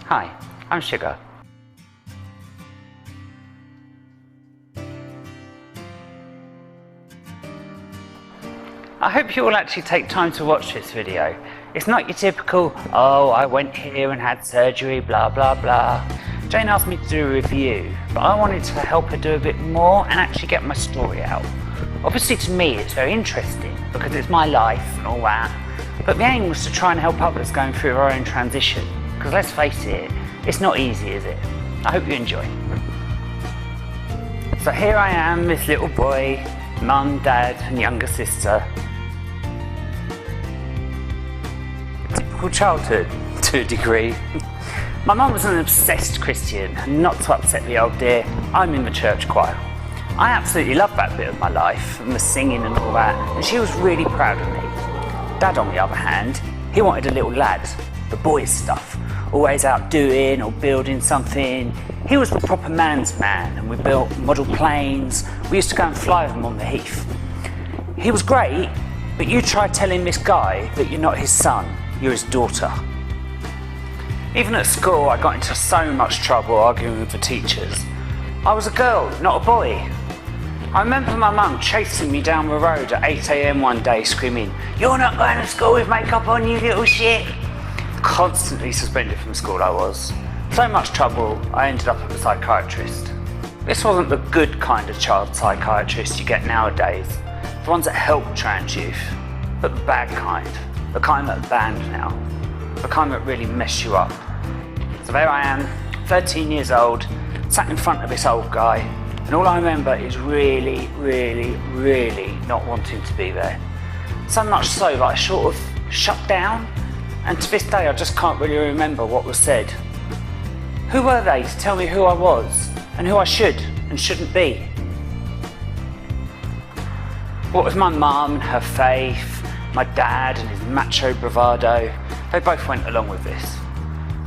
Hi, I'm Sugar. I hope you will actually take time to watch this video. It's not your typical, oh, I went here and had surgery, blah, blah, blah. Jane asked me to do a review, but I wanted to help her do a bit more and actually get my story out. Obviously to me it's very interesting because it's my life and all that, but the aim was to try and help others going through their own transition, because let's face it, it's not easy, is it? I hope you enjoy. So here I am, this little boy, mum, dad and younger sister. Typical childhood, to a degree. My mum was an obsessed Christian, and not to upset the old dear, I'm in the church choir. I absolutely loved that bit of my life, and the singing and all that, and she was really proud of me. Dad, on the other hand, he wanted a little lad, the boys stuff, always out doing or building something. He was the proper man's man, and we built model planes. We used to go and fly them on the heath. He was great, but you try telling this guy that you're not his son, you're his daughter. Even at school, I got into so much trouble arguing with the teachers. I was a girl, not a boy. I remember my mum chasing me down the road at 8 AM one day screaming, "You're not going to school with makeup on, you little shit." Constantly suspended from school I was. So much trouble, I ended up at the psychiatrist. This wasn't the good kind of child psychiatrist you get nowadays, the ones that help trans youth, but the bad kind, the kind that are banned now, the kind that really mess you up. So there I am, 13 years old, sat in front of this old guy, and all I remember is really not wanting to be there. So much so that I sort of shut down, and to this day I just can't really remember what was said. Who were they to tell me who I was, and who I should and shouldn't be? What with my mum and her faith, my dad and his macho bravado, they both went along with this.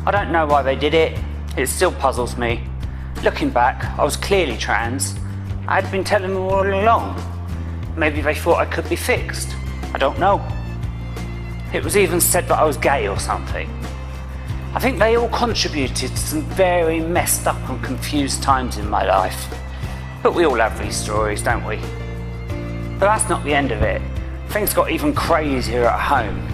I don't know why they did it, it still puzzles me. Looking back, I was clearly trans. I had been telling them all along. Maybe they thought I could be fixed, I don't know. It was even said that I was gay or something. I think they all contributed to some very messed up and confused times in my life. But we all have these stories, don't we? But that's not the end of it. Things got even crazier at home.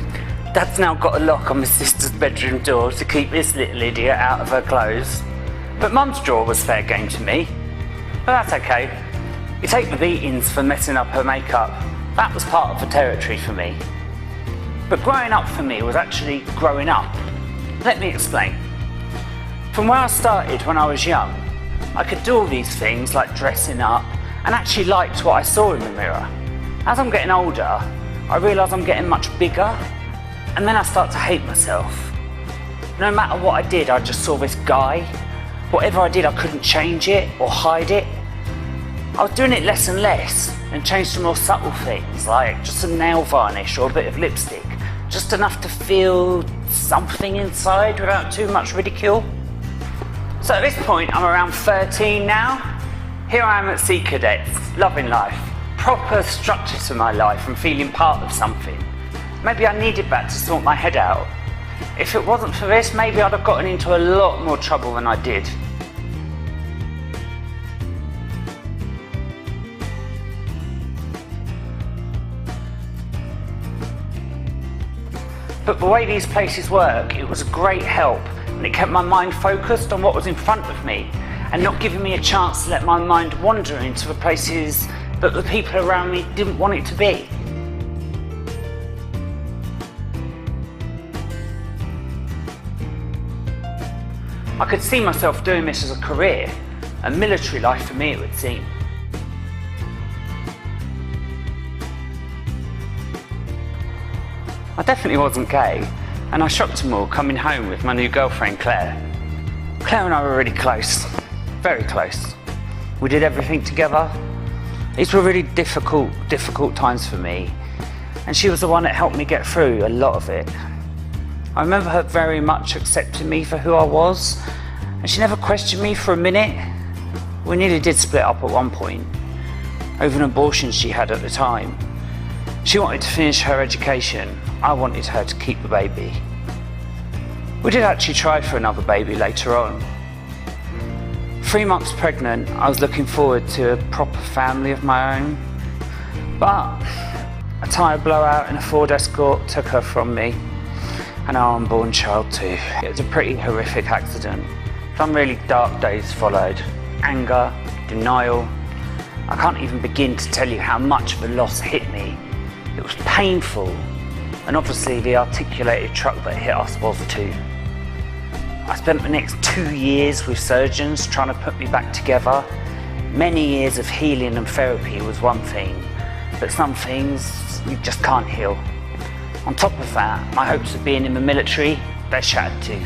Dad's now got a lock on my sister's bedroom door to keep this little idiot out of her clothes. But Mum's drawer was fair game to me. But that's okay. You take the beatings for messing up her makeup. That was part of the territory for me. But growing up for me was actually growing up. Let me explain. From where I started when I was young, I could do all these things like dressing up and actually liked what I saw in the mirror. As I'm getting older, I realise I'm getting much bigger, and then I start to hate myself. No matter what I did, I just saw this guy. Whatever I did, I couldn't change it or hide it. I was doing it less and less and changed to more subtle things like just some nail varnish or a bit of lipstick, just enough to feel something inside without too much ridicule. So at this point, I'm around 13 now. Here I am at Sea Cadets, loving life, proper structure to my life and feeling part of something. Maybe I needed that to sort my head out. If it wasn't for this, maybe I'd have gotten into a lot more trouble than I did. But the way these places work, it was a great help, and it kept my mind focused on what was in front of me and not giving me a chance to let my mind wander into the places that the people around me didn't want it to be. I could see myself doing this as a career, a military life for me it would seem. I definitely wasn't gay, and I shocked them all coming home with my new girlfriend Claire. Claire and I were really close, very close. We did everything together. These were really difficult times for me, and she was the one that helped me get through a lot of it. I remember her very much accepting me for who I was, and she never questioned me for a minute. We nearly did split up at one point, over an abortion she had at the time. She wanted to finish her education, I wanted her to keep the baby. We did actually try for another baby later on. 3 months pregnant, I was looking forward to a proper family of my own, but a tyre blowout in a Ford Escort took her from me, and our unborn child too. It was a pretty horrific accident. Some really dark days followed. Anger, denial. I can't even begin to tell you how much of a loss hit me. It was painful, and obviously the articulated truck that hit us was too. I spent the next 2 years with surgeons trying to put me back together. Many years of healing and therapy was one thing, but some things you just can't heal. On top of that, my hopes of being in the military, they're shattered too.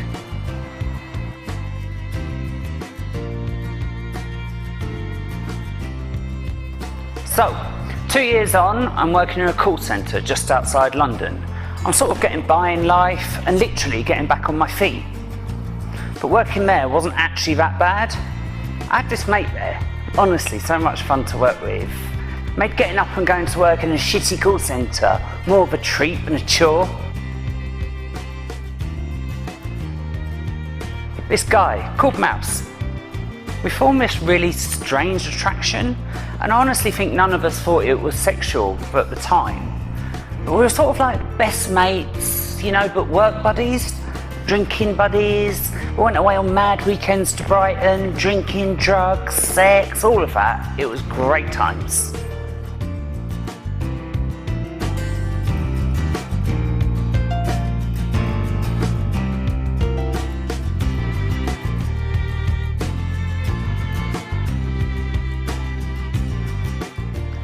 So, 2 years on, I'm working in a call centre just outside London. I'm sort of getting by in life and literally getting back on my feet. But working there wasn't actually that bad. I had this mate there, honestly so much fun to work with. Made getting up and going to work in a shitty call centre more of a treat than a chore. This guy, called Mouse, we formed this really strange attraction, and I honestly think none of us thought it was sexual at the time. But we were sort of like best mates, you know, but work buddies, drinking buddies. We went away on mad weekends to Brighton, drinking, drugs, sex, all of that. It was great times.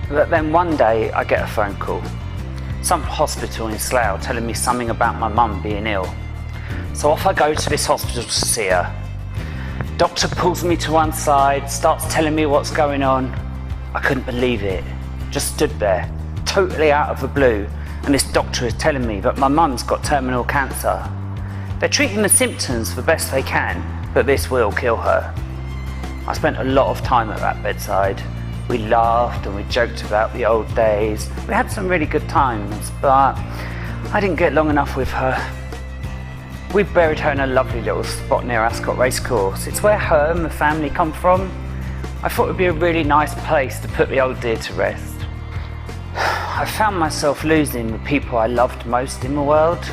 But then one day I get a phone call. Some hospital in Slough telling me something about my mum being ill. So off I go to this hospital to see her. Doctor pulls me to one side, starts telling me what's going on. I couldn't believe it. Just stood there, totally out of the blue, and this doctor is telling me that my mum's got terminal cancer. They're treating the symptoms the best they can, but this will kill her. I spent a lot of time at that bedside. We laughed and we joked about the old days. We had some really good times, but I didn't get long enough with her. We buried her in a lovely little spot near Ascot Racecourse. It's where her and the family come from. I thought it would be a really nice place to put the old dear to rest. I found myself losing the people I loved most in the world.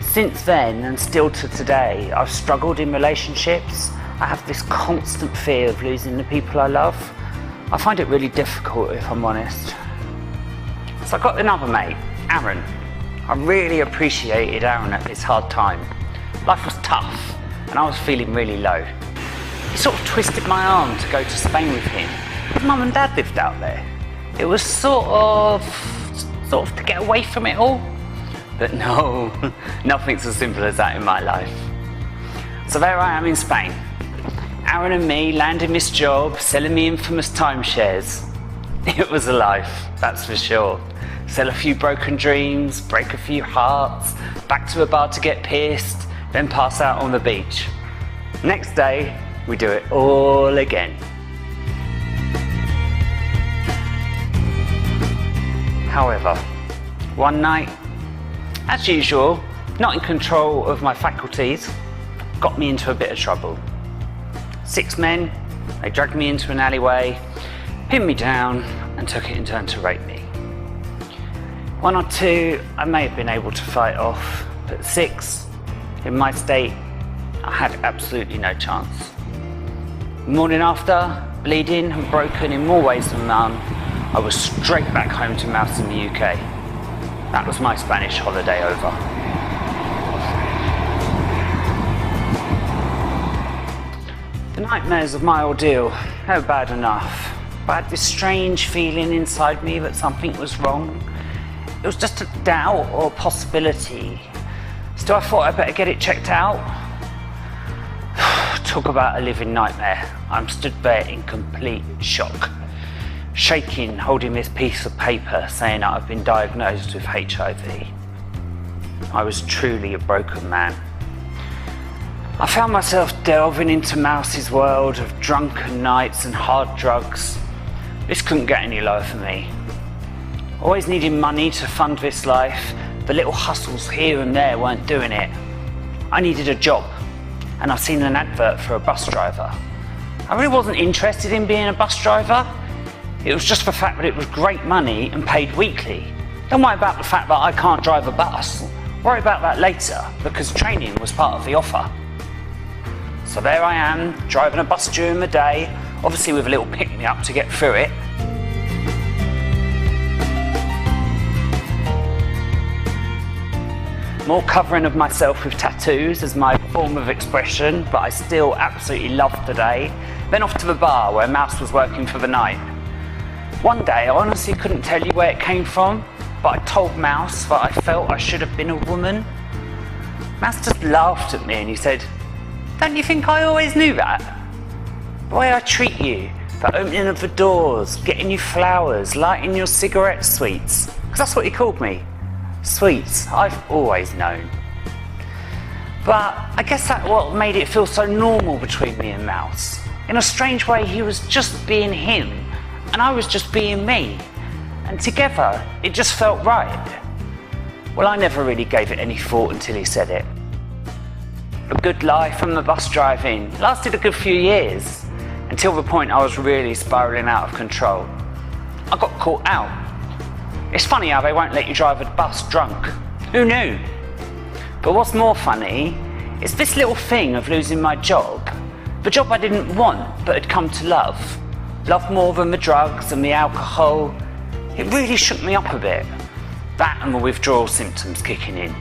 Since then, and still to today, I've struggled in relationships. I have this constant fear of losing the people I love. I find it really difficult, if I'm honest. So I got another mate, Aaron. I really appreciated Aaron at this hard time. Life was tough, and I was feeling really low. He sort of twisted my arm to go to Spain with him. His mum and dad lived out there. It was sort of to get away from it all. But no, nothing's as simple as that in my life. So there I am in Spain. Aaron and me landing this job, selling the infamous timeshares. It was a life, that's for sure. Sell a few broken dreams, break a few hearts, back to a bar to get pissed, then pass out on the beach. Next day, we do it all again. However, one night, as usual, not in control of my faculties, got me into a bit of trouble. 6 men, they dragged me into an alleyway, pinned me down and took it in turn to rape me. 1 or 2 I may have been able to fight off, but 6, in my state, I had absolutely no chance. The morning after, bleeding and broken in more ways than none, I was straight back home to Mouse in the UK. That was my Spanish holiday over. The nightmares of my ordeal, they were bad enough, but I had this strange feeling inside me that something was wrong. It was just a doubt or possibility. So I thought I'd better get it checked out. Talk about a living nightmare. I'm stood there in complete shock, shaking, holding this piece of paper saying that I've been diagnosed with HIV. I was truly a broken man. I found myself delving into Mouse's world of drunken nights and hard drugs. This couldn't get any lower for me. Always needing money to fund this life, the little hustles here and there weren't doing it. I needed a job, and I've seen an advert for a bus driver. I really wasn't interested in being a bus driver. It was just the fact that it was great money and paid weekly. Don't worry about the fact that I can't drive a bus. Worry about that later, because training was part of the offer. So there I am, driving a bus during the day, obviously with a little pick-me-up to get through it. More covering of myself with tattoos as my form of expression, but I still absolutely loved the day. Then off to the bar where Mouse was working for the night. One day I honestly couldn't tell you where it came from, but I told Mouse that I felt I should have been a woman. Mouse just laughed at me and he said, "Don't you think I always knew that? The way I treat you, the opening of the doors, getting you flowers, lighting your cigarette sweets," because that's what he called me. Sweets, I've always known. But I guess that's what made it feel so normal between me and Mouse. In a strange way, he was just being him, and I was just being me. And together, it just felt right. Well, I never really gave it any thought until he said it. A good life from the bus driving lasted a good few years, until the point I was really spiralling out of control. I got caught out. It's funny how they won't let you drive a bus drunk. Who knew? But what's more funny is this little thing of losing my job, the job I didn't want but had come to love more than the drugs and the alcohol. It really shook me up a bit. That and the withdrawal symptoms kicking in.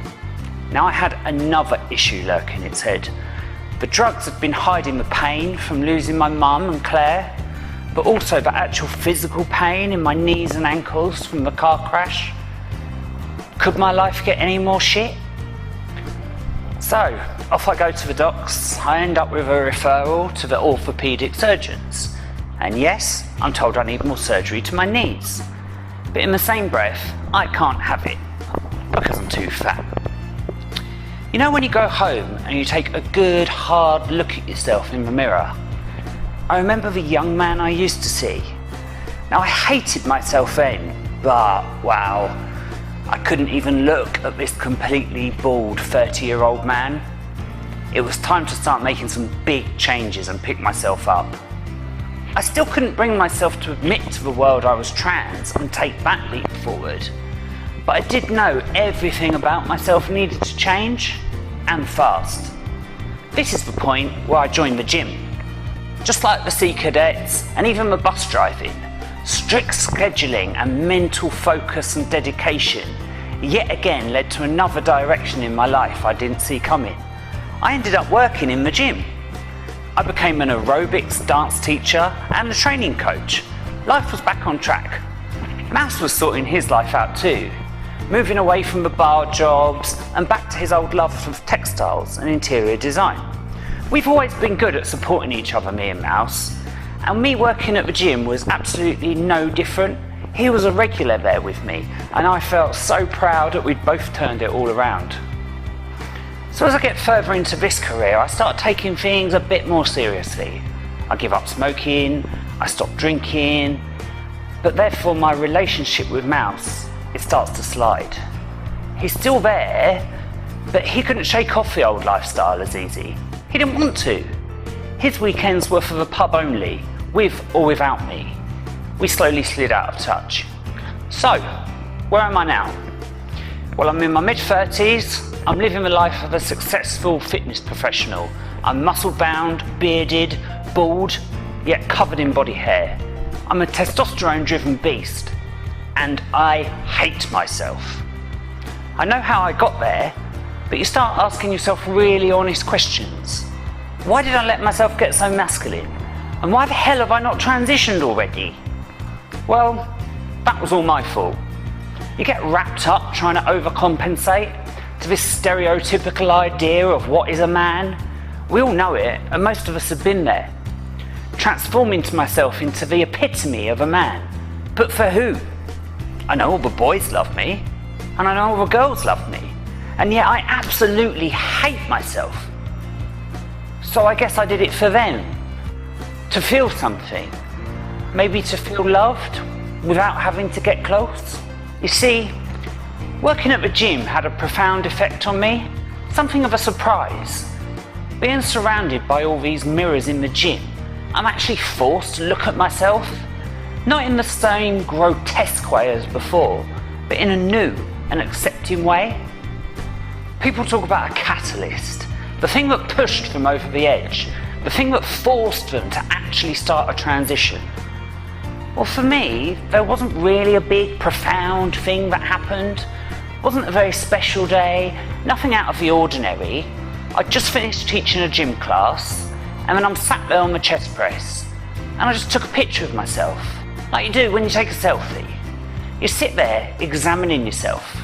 Now I had another issue lurking its head. The drugs had been hiding the pain from losing my mum and Claire, but also the actual physical pain in my knees and ankles from the car crash. Could my life get any more shit? So, off I go to the docs. I end up with a referral to the orthopaedic surgeons. And yes, I'm told I need more surgery to my knees. But in the same breath, I can't have it, because I'm too fat. You know when you go home and you take a good hard look at yourself in the mirror? I remember the young man I used to see. Now I hated myself then, but wow, I couldn't even look at this completely bald 30-year-old man. It was time to start making some big changes and pick myself up. I still couldn't bring myself to admit to the world I was trans and take that leap forward. But I did know everything about myself needed to change, and fast. This is the point where I joined the gym. Just like the Sea Cadets and even the bus driving, strict scheduling and mental focus and dedication yet again led to another direction in my life I didn't see coming. I ended up working in the gym. I became an aerobics dance teacher and a training coach. Life was back on track. Mouse was sorting his life out too, moving away from the bar jobs and back to his old love of textiles and interior design. We've always been good at supporting each other, me and Mouse, and me working at the gym was absolutely no different. He was a regular there with me, and I felt so proud that we'd both turned it all around. So as I get further into this career, I start taking things a bit more seriously. I give up smoking, I stop drinking, but therefore my relationship with Mouse, it starts to slide. He's still there, but he couldn't shake off the old lifestyle as easy. He didn't want to. His weekends were for the pub only, with or without me. We slowly slid out of touch. So, where am I now? Well, I'm in my mid-30s. I'm living the life of a successful fitness professional. I'm muscle-bound, bearded, bald, yet covered in body hair. I'm a testosterone-driven beast, and I hate myself. I know how I got there, but you start asking yourself really honest questions. Why did I let myself get so masculine? And why the hell have I not transitioned already? Well, that was all my fault. You get wrapped up trying to overcompensate to this stereotypical idea of what is a man. We all know it, and most of us have been there. Transforming myself into the epitome of a man. But for who? I know all the boys love me, and I know all the girls love me. And yet I absolutely hate myself. So I guess I did it for them. To feel something. Maybe to feel loved without having to get close. You see, working at the gym had a profound effect on me. Something of a surprise. Being surrounded by all these mirrors in the gym, I'm actually forced to look at myself, not in the same grotesque way as before, but in a new and accepting way. People talk about a catalyst, the thing that pushed them over the edge, the thing that forced them to actually start a transition. Well, for me, there wasn't really a big, profound thing that happened. It wasn't a very special day, nothing out of the ordinary. I'd just finished teaching a gym class, and then I'm sat there on the chest press, and I just took a picture of myself, like you do when you take a selfie. You sit there examining yourself.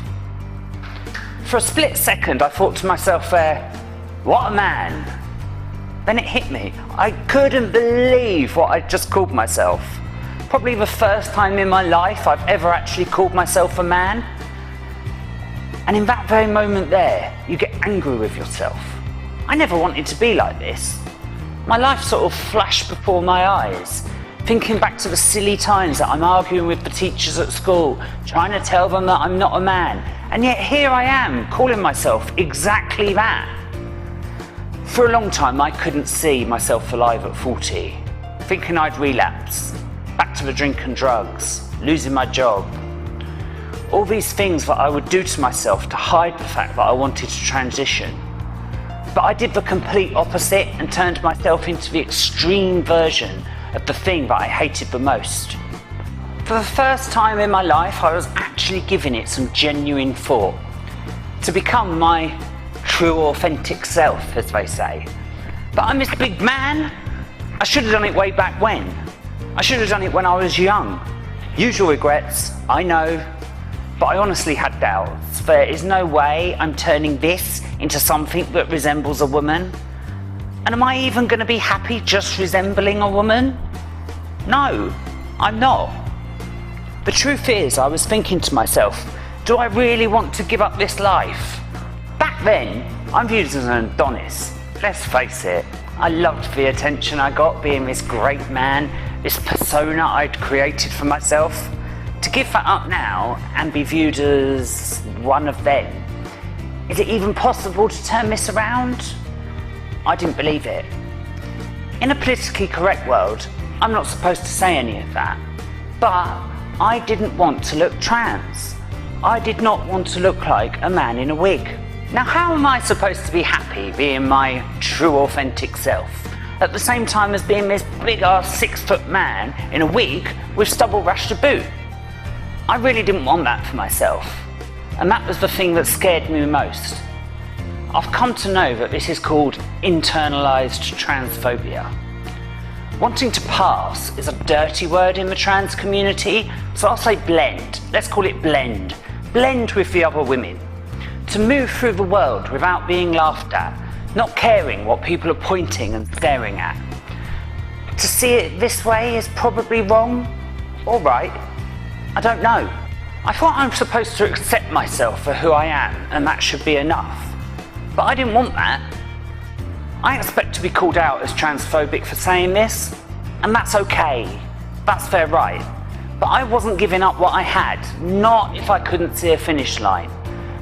For a split second, I thought to myself there, what a man. Then it hit me. I couldn't believe what I'd just called myself. Probably the first time in my life I've ever actually called myself a man. And in that very moment there, you get angry with yourself. I never wanted to be like this. My life sort of flashed before my eyes, thinking back to the silly times that I'm arguing with the teachers at school, trying to tell them that I'm not a man. And yet here I am, calling myself exactly that. For a long time, I couldn't see myself alive at 40, thinking I'd relapse, back to the drink and drugs, losing my job. All these things that I would do to myself to hide the fact that I wanted to transition. But I did the complete opposite and turned myself into the extreme version of the thing that I hated the most. For the first time in my life, I was actually giving it some genuine thought. To become my true, authentic self, as they say. But I'm this big man. I should have done it way back when. I should have done it when I was young. Usual regrets, I know. But I honestly had doubts. There is no way I'm turning this into something that resembles a woman. And am I even going to be happy just resembling a woman? No, I'm not. The truth is, I was thinking to myself, do I really want to give up this life? Back then, I'm viewed as an Adonis. Let's face it, I loved the attention I got being this great man, this persona I'd created for myself. To give that up now and be viewed as one of them, is it even possible to turn this around? I didn't believe it. In a politically correct world, I'm not supposed to say any of that. But I didn't want to look trans. I did not want to look like a man in a wig. Now, how am I supposed to be happy being my true authentic self at the same time as being this big ass 6-foot man in a wig with stubble rash to boot? I really didn't want that for myself, and that was the thing that scared me most. I've come to know that this is called internalized transphobia. Wanting to pass is a dirty word in the trans community, so I'll say blend. Let's call it blend. Blend with the other women. To move through the world without being laughed at, not caring what people are pointing and staring at. To see it this way is probably wrong, or right. I don't know. I thought I'm supposed to accept myself for who I am, and that should be enough. But I didn't want that. I expect to be called out as transphobic for saying this, and that's okay. That's their right. But I wasn't giving up what I had, not if I couldn't see a finish line.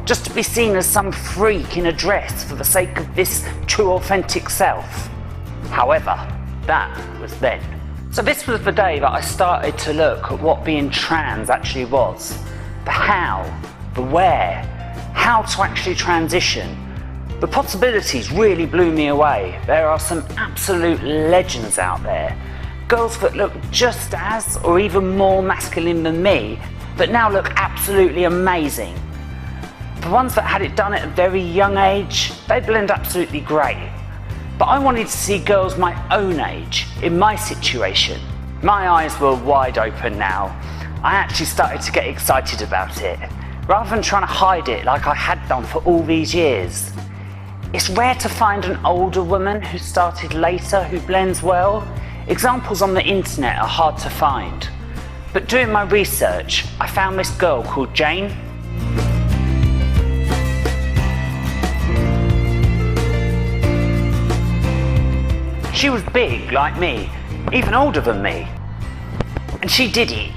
Just to be seen as some freak in a dress for the sake of this true authentic self. However, that was then. So this was the day that I started to look at what being trans actually was. The how, the where, how to actually transition. The possibilities really blew me away. There are some absolute legends out there. Girls that look just as, or even more masculine than me, but now look absolutely amazing. The ones that had it done at a very young age, they blend absolutely great. But I wanted to see girls my own age, in my situation. My eyes were wide open now. I actually started to get excited about it, rather than trying to hide it like I had done for all these years. It's rare to find an older woman who started later who blends well. Examples on the internet are hard to find. But doing my research, I found this girl called Jane. She was big like me, even older than me. And she did it.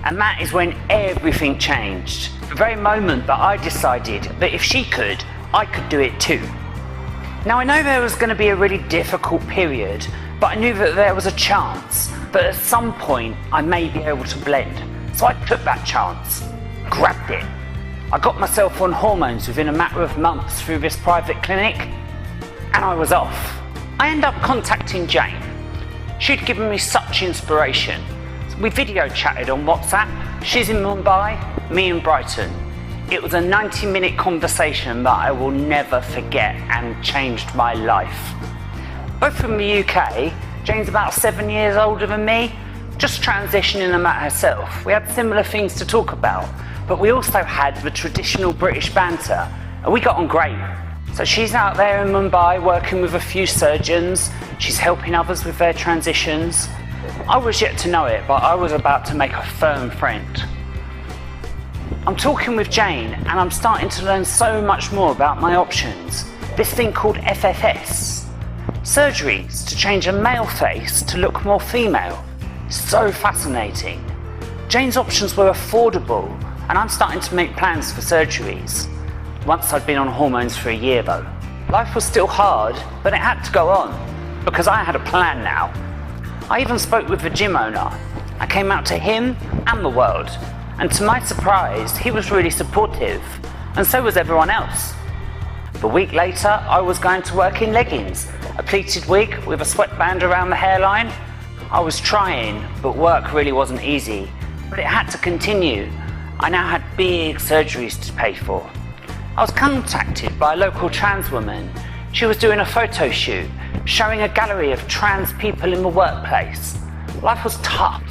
And that is when everything changed. The very moment that I decided that if she could, I could do it too. Now I know there was going to be a really difficult period, but I knew that there was a chance that at some point I may be able to blend. So I took that chance, grabbed it. I got myself on hormones within a matter of months through this private clinic, and I was off. I ended up contacting Jane. She'd given me such inspiration. We video chatted on WhatsApp. She's in Mumbai, me in Brighton. It was a 90-minute conversation that I will never forget and changed my life. Both from the UK, Jane's about 7 years older than me, just transitioning about herself. We had similar things to talk about, but we also had the traditional British banter, and we got on great. So she's out there in Mumbai working with a few surgeons, she's helping others with their transitions. I was yet to know it, but I was about to make a firm friend. I'm talking with Jane and I'm starting to learn so much more about my options. This thing called FFS. Surgeries to change a male face to look more female. So fascinating. Jane's options were affordable and I'm starting to make plans for surgeries. Once I'd been on hormones for a year though. Life was still hard, but it had to go on because I had a plan now. I even spoke with the gym owner. I came out to him and the world. And to my surprise, he was really supportive, and so was everyone else. A week later, I was going to work in leggings, a pleated wig with a sweatband around the hairline. I was trying, but work really wasn't easy. But it had to continue. I now had big surgeries to pay for. I was contacted by a local trans woman. She was doing a photo shoot, showing a gallery of trans people in the workplace. Life was tough,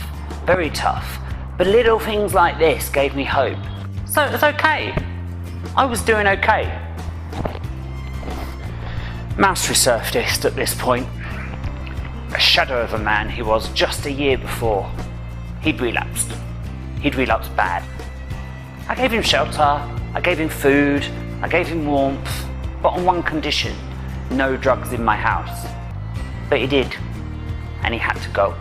very tough. But little things like this gave me hope. So it was okay. I was doing okay. Mouse resurfaced at this point. A shadow of a man he was just a year before. He'd relapsed. He'd relapsed bad. I gave him shelter, I gave him food, I gave him warmth, but on one condition, no drugs in my house. But he did, and he had to go.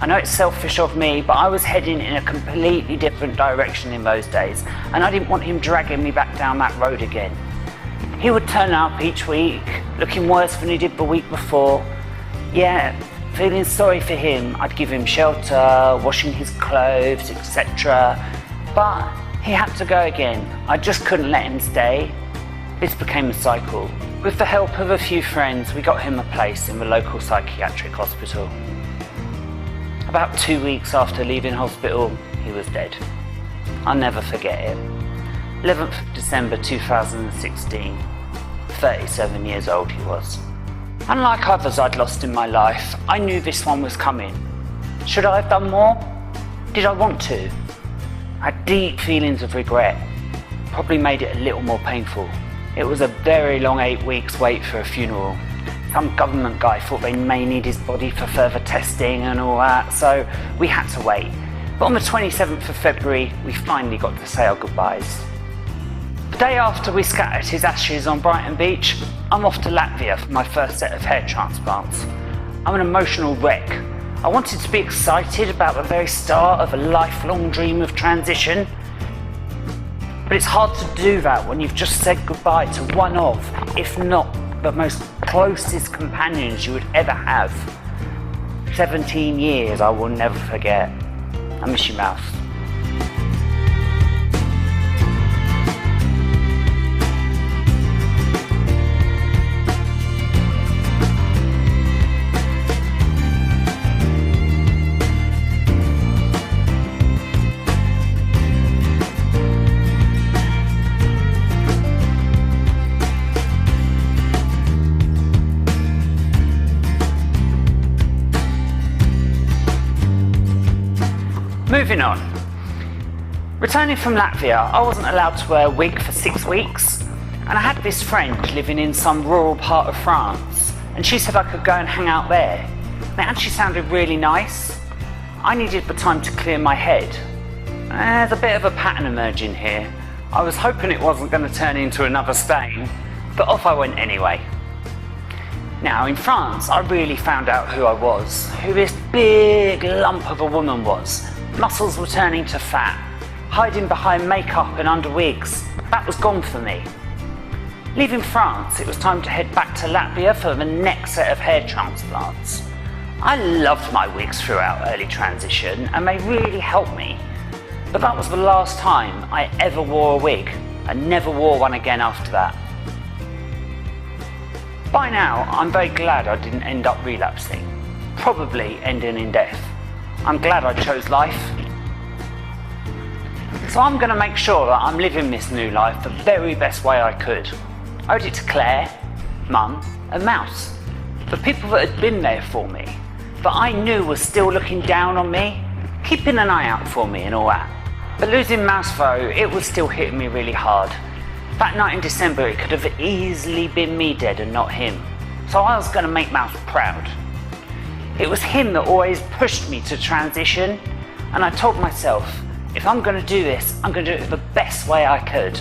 I know it's selfish of me, but I was heading in a completely different direction in those days, and I didn't want him dragging me back down that road again. He would turn up each week, looking worse than he did the week before. Yeah, feeling sorry for him, I'd give him shelter, washing his clothes, etc. But he had to go again. I just couldn't let him stay. This became a cycle. With the help of a few friends, we got him a place in the local psychiatric hospital. About 2 weeks after leaving hospital, he was dead. I'll never forget it. 11th of December 2016. 37 years old he was. Unlike others I'd lost in my life, I knew this one was coming. Should I have done more? Did I want to? I had deep feelings of regret. Probably made it a little more painful. It was a very long 8 weeks wait for a funeral. Some government guy thought they may need his body for further testing and all that, so we had to wait. But on the 27th of February, we finally got to say our goodbyes. The day after we scattered his ashes on Brighton Beach, I'm off to Latvia for my first set of hair transplants. I'm an emotional wreck. I wanted to be excited about the very start of a lifelong dream of transition. But it's hard to do that when you've just said goodbye to one of, if not the most closest companions you would ever have. 17 years I will never forget. I miss you, Mouse. Moving on. Returning from Latvia, I wasn't allowed to wear a wig for 6 weeks, and I had this friend living in some rural part of France, and she said I could go and hang out there. And it actually sounded really nice. I needed the time to clear my head. There's a bit of a pattern emerging here. I was hoping it wasn't going to turn into another stain, but off I went anyway. Now, in France, I really found out who I was, who this big lump of a woman was. Muscles were turning to fat, hiding behind makeup and under wigs. That was gone for me. Leaving France, it was time to head back to Latvia for the next set of hair transplants. I loved my wigs throughout early transition and they really helped me. But that was the last time I ever wore a wig. I never wore one again after that. By now, I'm very glad I didn't end up relapsing, probably ending in death. I'm glad I chose life. So I'm going to make sure that I'm living this new life the very best way I could. I owed it to Claire, Mum and Mouse, the people that had been there for me, that I knew were still looking down on me, keeping an eye out for me and all that. But losing Mouse though, it was still hitting me really hard. That night in December, it could have easily been me dead and not him. So I was going to make Mouse proud. It was him that always pushed me to transition, and I told myself, if I'm going to do this, I'm going to do it the best way I could.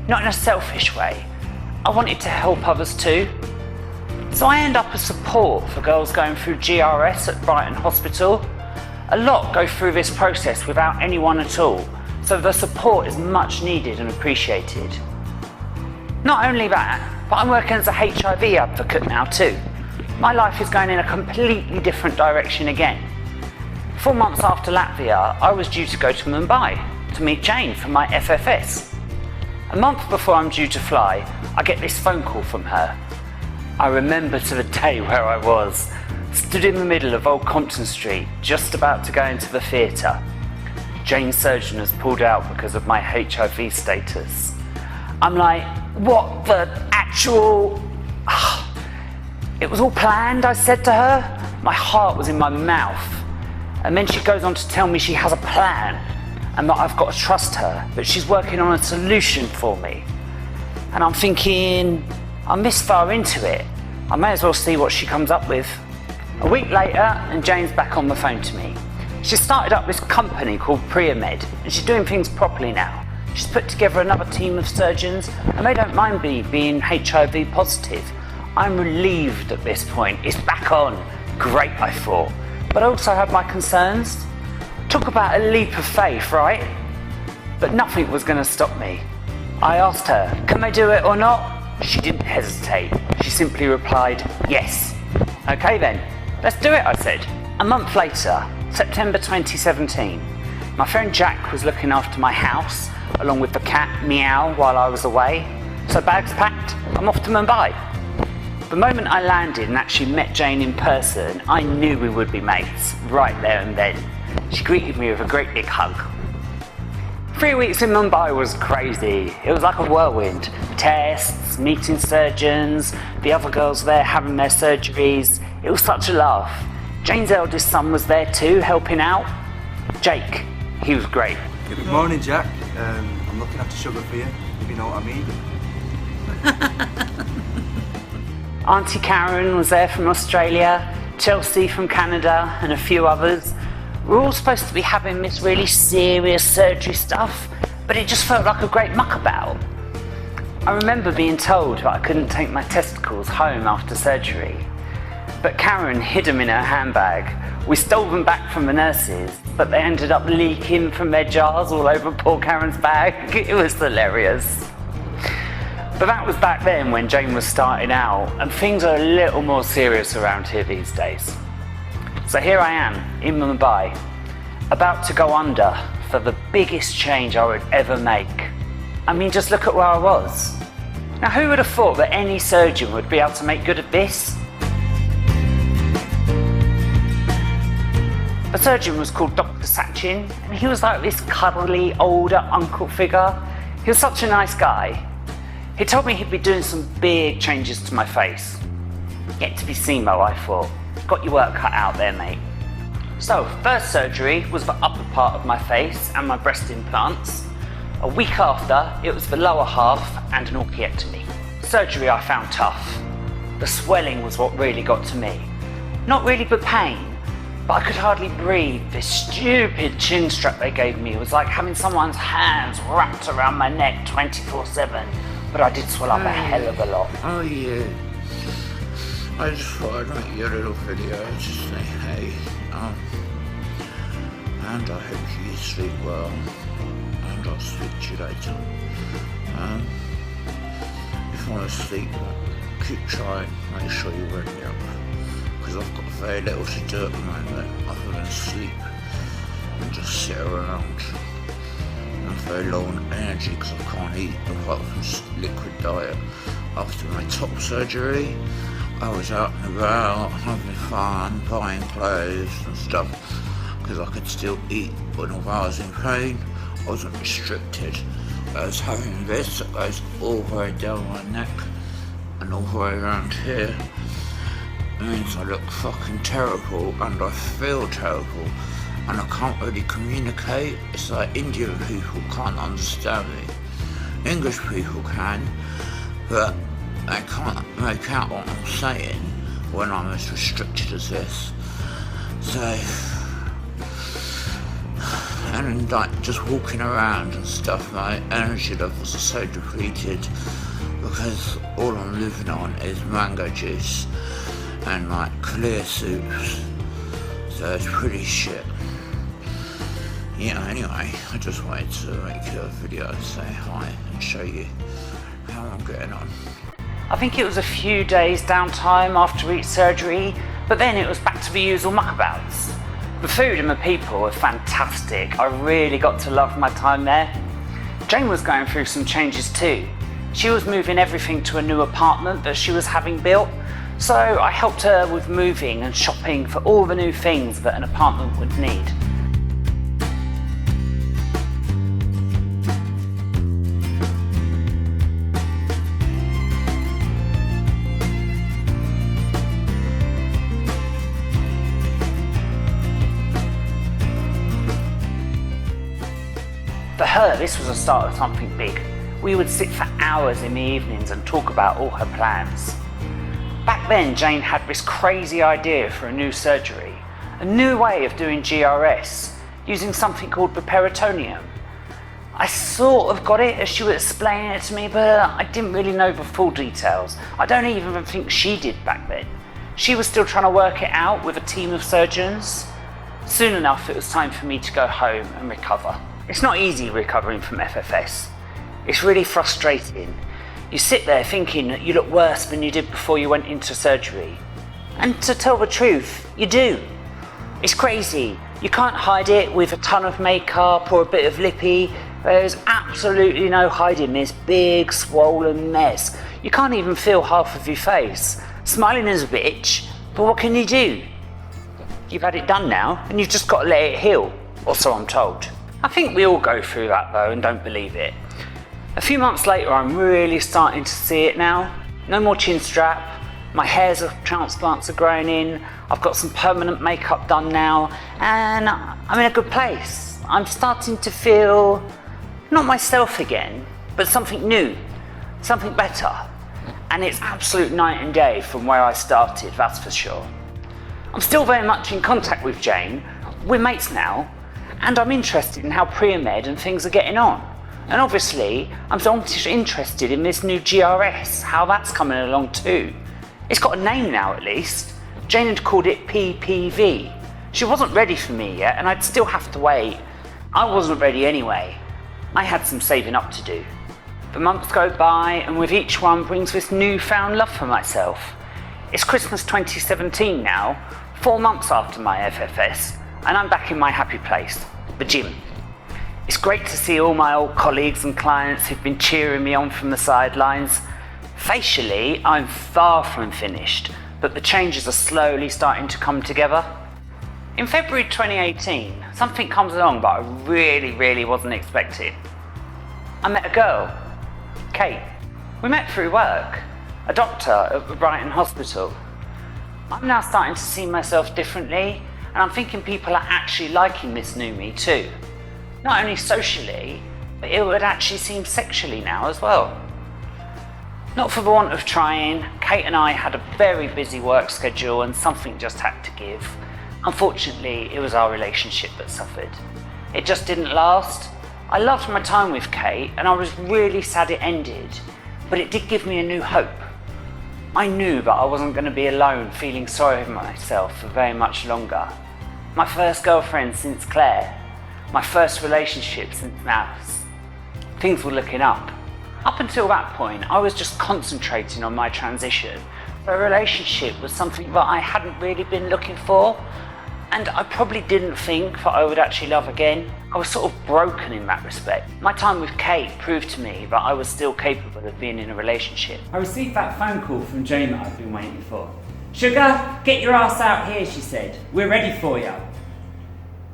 Not in a selfish way. I wanted to help others too. So I end up as support for girls going through GRS at Brighton Hospital. A lot go through this process without anyone at all, so the support is much needed and appreciated. Not only that, but I'm working as a HIV advocate now too. My life is going in a completely different direction again. 4 months after Latvia, I was due to go to Mumbai to meet Jane for my FFS. A month before I'm due to fly, I get this phone call from her. I remember to the day where I was, stood in the middle of Old Compton Street, just about to go into the theatre. Jane's surgeon has pulled out because of my HIV status. I'm like, what the actual... It was all planned, I said to her. My heart was in my mouth. And then she goes on to tell me she has a plan and that I've got to trust her, that she's working on a solution for me. And I'm thinking, I'm this far into it, I may as well see what she comes up with. A week later, and Jane's back on the phone to me. She started up this company called PriyaMED, and she's doing things properly now. She's put together another team of surgeons, and they don't mind me being HIV positive. I'm relieved at this point. It's back on. Great, I thought. But I also had my concerns. Talk about a leap of faith, right? But nothing was going to stop me. I asked her, can they do it or not? She didn't hesitate. She simply replied, yes. Okay then, let's do it, I said. A month later, September 2017, my friend Jack was looking after my house, along with the cat Meow while I was away. So bags packed, I'm off to Mumbai. The moment I landed and actually met Jane in person, I knew we would be mates, right there and then. She greeted me with a great big hug. 3 weeks in Mumbai was crazy. It was like a whirlwind. Tests, meeting surgeons, the other girls there having their surgeries. It was such a laugh. Jane's eldest son was there too, helping out. Jake, he was great. Good morning, Jack. I'm looking after sugar for you, if you know what I mean. Auntie Karen was there from Australia, Chelsea from Canada, and a few others. We were all supposed to be having this really serious surgery stuff, but it just felt like a great muckabout. I remember being told that I couldn't take my testicles home after surgery, but Karen hid them in her handbag. We stole them back from the nurses, but they ended up leaking from their jars all over poor Karen's bag. It was hilarious. But that was back then when Jane was starting out, and things are a little more serious around here these days. So here I am, in Mumbai, about to go under for the biggest change I would ever make. I mean, just look at where I was. Now, who would have thought that any surgeon would be able to make good at this? The surgeon was called Dr. Sachin, and he was like this cuddly, older uncle figure. He was such a nice guy. He told me he'd be doing some big changes to my face. Yet to be seen though, I thought. Got your work cut out there, mate. So, first surgery was the upper part of my face and my breast implants. A week after, it was the lower half and an orchiectomy. Surgery I found tough. The swelling was what really got to me. Not really the pain, but I could hardly breathe. This stupid chin strap they gave me was like having someone's hands wrapped around my neck 24/7. But I did swell up a hell of a lot. Oh yeah. I just thought I'd make you a little video to say hey. And I hope you sleep well. And I'll speak to you later. If fall asleep, keep trying, make sure you wake me up. Because I've got very little to do at the moment other than sleep and just sit around. I'm very low on energy because I can't eat apart from liquid diet. After my top surgery, I was out and about, having fun, buying clothes and stuff because I could still eat, but although I was in pain, I wasn't restricted. I was having this that goes all the way down my neck and all the way around here. It means I look fucking terrible and I feel terrible and I can't really communicate. It's like Indian people can't understand me. English people can, but they can't make out what I'm saying when I'm as restricted as this. So, and then like just walking around and stuff, my energy levels are so depleted because all I'm living on is mango juice and like clear soups, so it's pretty shit. Yeah, anyway, I just wanted to make you a video and say hi and show you how I'm getting on. I think it was a few days downtime after each surgery, but then it was back to the usual muckabouts. The food and the people were fantastic. I really got to love my time there. Jane was going through some changes too. She was moving everything to a new apartment that she was having built, so I helped her with moving and shopping for all the new things that an apartment would need. For her, this was the start of something big. We would sit for hours in the evenings and talk about all her plans. Back then, Jane had this crazy idea for a new surgery, a new way of doing GRS, using something called the peritoneum. I sort of got it as she was explaining it to me, but I didn't really know the full details. I don't even think she did back then. She was still trying to work it out with a team of surgeons. Soon enough, it was time for me to go home and recover. It's not easy recovering from FFS. It's really frustrating. You sit there thinking that you look worse than you did before you went into surgery. And to tell the truth, you do. It's crazy. You can't hide it with a ton of makeup or a bit of lippy. There's absolutely no hiding this big, swollen mess. You can't even feel half of your face. Smiling is a bitch, but what can you do? You've had it done now, and you've just got to let it heal, or so I'm told. I think we all go through that though and don't believe it. A few months later, I'm really starting to see it now. No more chin strap, my hairs of transplants are growing in, I've got some permanent makeup done now, and I'm in a good place. I'm starting to feel, not myself again, but something new, something better. And it's absolute night and day from where I started, that's for sure. I'm still very much in contact with Jane, we're mates now, and I'm interested in how PriyaMED and things are getting on. And obviously, I'm so interested in this new GRS, how that's coming along too. It's got a name now at least. Jane had called it PPV. She wasn't ready for me yet, and I'd still have to wait. I wasn't ready anyway. I had some saving up to do. The months go by, and with each one brings this newfound love for myself. It's Christmas 2017 now, 4 months after my FFS, and I'm back in my happy place, the gym. It's great to see all my old colleagues and clients who've been cheering me on from the sidelines. Facially, I'm far from finished, but the changes are slowly starting to come together. In February 2018, something comes along that I really wasn't expecting. I met a girl, Kate. We met through work, a doctor at the Brighton hospital. I'm now starting to see myself differently, and I'm thinking people are actually liking this new me too. Not only socially, but it would actually seem sexually now as well. Not for the want of trying, Kate and I had a very busy work schedule and something just had to give. Unfortunately, it was our relationship that suffered. It just didn't last. I loved my time with Kate and I was really sad it ended, but it did give me a new hope. I knew that I wasn't going to be alone feeling sorry for myself for very much longer. My first girlfriend since Claire, my first relationship since Mouse. Things were looking up. Up until that point, I was just concentrating on my transition. A relationship was something that I hadn't really been looking for, and I probably didn't think that I would actually love again. I was sort of broken in that respect. My time with Kate proved to me that I was still capable of being in a relationship. I received that phone call from Jane that I've been waiting for. "Sugar, get your ass out here," she said. "We're ready for you."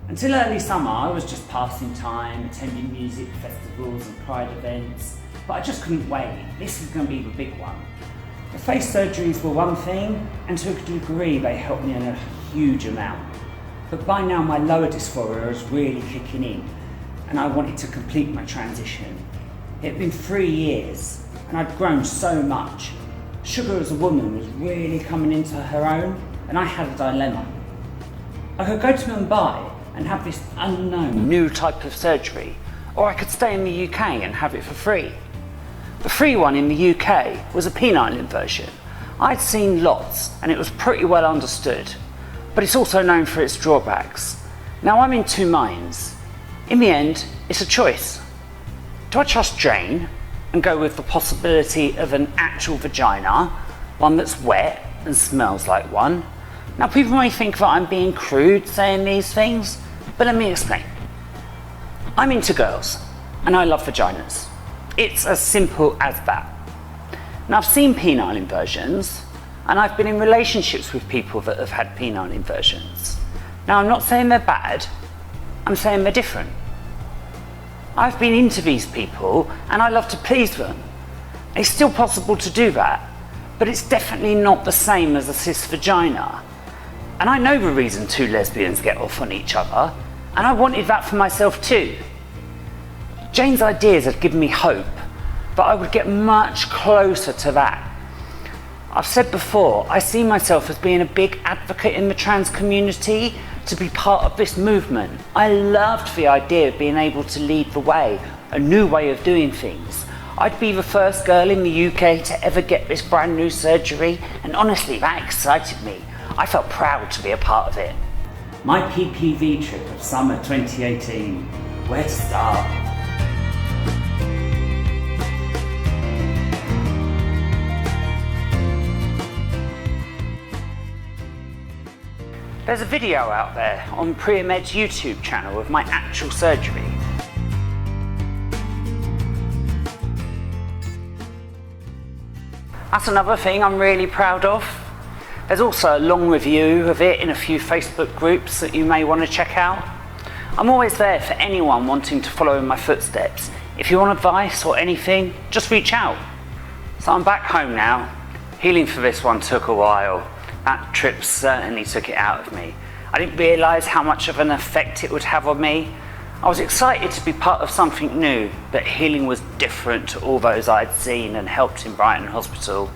Until early summer, I was just passing time, attending music festivals and pride events, but I just couldn't wait. This was going to be the big one. The face surgeries were one thing, and to a degree they helped me in a huge amount. But by now my lower dysphoria was really kicking in, and I wanted to complete my transition. It had been 3 years, and I'd grown so much. Sugar as a woman was really coming into her own, and I had a dilemma. I could go to Mumbai and have this unknown new type of surgery, or I could stay in the UK and have it for free. The free one in the UK was a penile inversion. I'd seen lots and it was pretty well understood, but it's also known for its drawbacks. Now I'm in two minds. In the end, it's a choice. Do I trust Jane and go with the possibility of an actual vagina, one that's wet and smells like one? Now people may think that I'm being crude saying these things, but let me explain. I'm into girls and I love vaginas. It's as simple as that. Now I've seen penile inversions and I've been in relationships with people that have had penile inversions. Now I'm not saying they're bad, I'm saying they're different. I've been into these people and I love to please them. It's still possible to do that, but it's definitely not the same as a cis vagina. And I know the reason two lesbians get off on each other, and I wanted that for myself too. Jane's ideas had given me hope, but I would get much closer to that. I've said before, I see myself as being a big advocate in the trans community, to be part of this movement. I loved the idea of being able to lead the way, a new way of doing things. I'd be the first girl in the UK to ever get this brand new surgery, and honestly, that excited me. I felt proud to be a part of it. My PPV trip of summer 2018. Where to start? There's a video out there on PriyaMED's YouTube channel of my actual surgery. That's another thing I'm really proud of. There's also a long review of it in a few Facebook groups that you may want to check out. I'm always there for anyone wanting to follow in my footsteps. If you want advice or anything, just reach out. So I'm back home now. Healing for this one took a while. That trip certainly took it out of me. I didn't realise how much of an effect it would have on me. I was excited to be part of something new, but healing was different to all those I'd seen and helped in Brighton Hospital.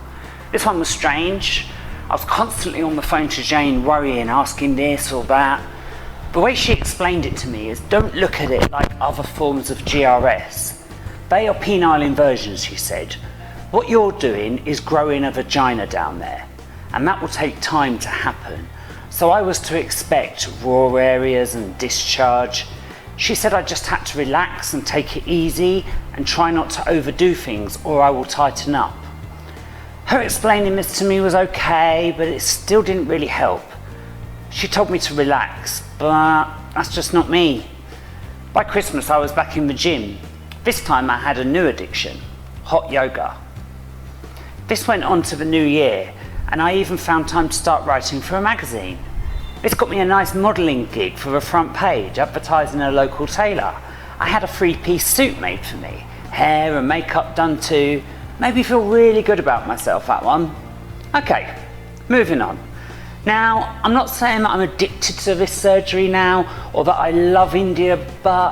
This one was strange. I was constantly on the phone to Jane, worrying, asking this or that. The way she explained it to me is, don't look at it like other forms of GRS. They are penile inversions, she said. What you're doing is growing a vagina down there, and that will take time to happen. So I was to expect raw areas and discharge. She said I just had to relax and take it easy and try not to overdo things, or I will tighten up. Her explaining this to me was okay, but it still didn't really help. She told me to relax, but that's just not me. By Christmas I was back in the gym. This time I had a new addiction, hot yoga. This went on to the new year, and I even found time to start writing for a magazine. This got me a nice modelling gig for the front page, advertising a local tailor. I had a 3-piece suit made for me, hair and makeup done too. Made me feel really good about myself, that one. Okay, moving on. Now, I'm not saying that I'm addicted to this surgery now, or that I love India, but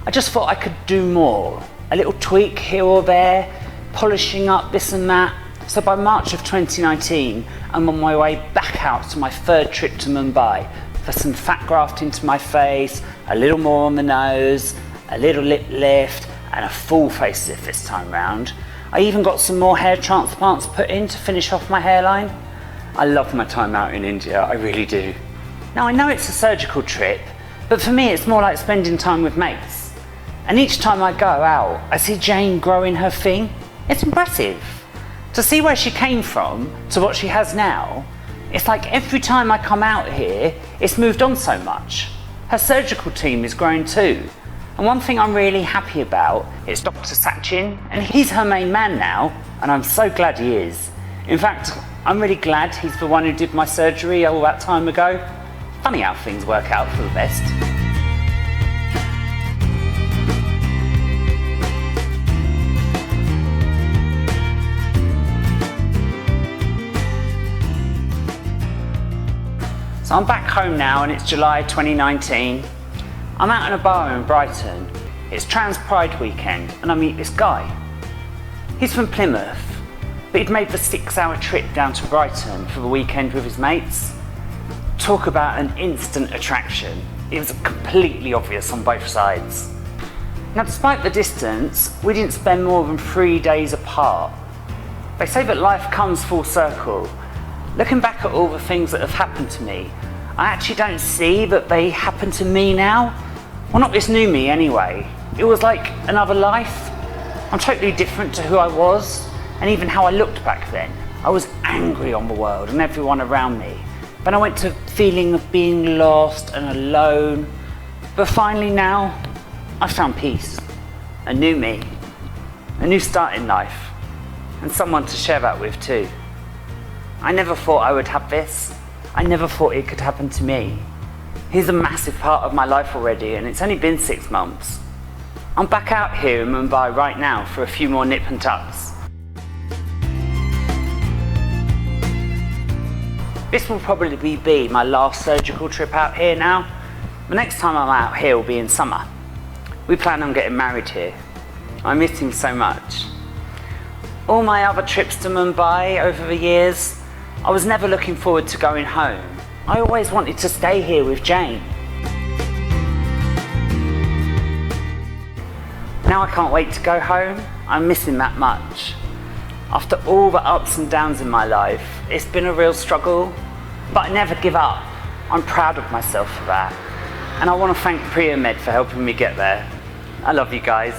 I just thought I could do more. A little tweak here or there, polishing up this and that. So by March of 2019, I'm on my way back out to my third trip to Mumbai for some fat graft into my face, a little more on the nose, a little lip lift, and a full facelift this time round. I even got some more hair transplants put in to finish off my hairline. I love my time out in India, I really do. Now I know it's a surgical trip, but for me it's more like spending time with mates. And each time I go out, I see Jane growing her thing. It's impressive. To see where she came from to what she has now, it's like every time I come out here, it's moved on so much. Her surgical team is growing too. And one thing I'm really happy about is Dr. Sachin, and he's her main man now, and I'm so glad he is. In fact, I'm really glad he's the one who did my surgery all that time ago. Funny how things work out for the best. So I'm back home now and it's July 2019. I'm out in a bar in Brighton. It's Trans Pride weekend and I meet this guy. He's from Plymouth, but he'd made the 6-hour trip down to Brighton for the weekend with his mates. Talk about an instant attraction. It was completely obvious on both sides. Now, despite the distance, we didn't spend more than 3 days apart. They say that life comes full circle. Looking back at all the things that have happened to me, I actually don't see that they happen to me now. Well, not this new me anyway. It was like another life. I'm totally different to who I was, and even how I looked back then. I was angry on the world and everyone around me. Then I went to feeling of being lost and alone. But finally now, I found peace. A new me. A new start in life. And someone to share that with too. I never thought I would have this. I never thought it could happen to me. He's a massive part of my life already, and it's only been 6 months. I'm back out here in Mumbai right now for a few more nip and tucks. This will probably be my last surgical trip out here now. The next time I'm out here will be in summer. We plan on getting married here. I miss him so much. All my other trips to Mumbai over the years, I was never looking forward to going home. I always wanted to stay here with Jane. Now I can't wait to go home. I'm missing that much. After all the ups and downs in my life, it's been a real struggle, but I never give up. I'm proud of myself for that. And I want to thank PriyaMED for helping me get there. I love you guys.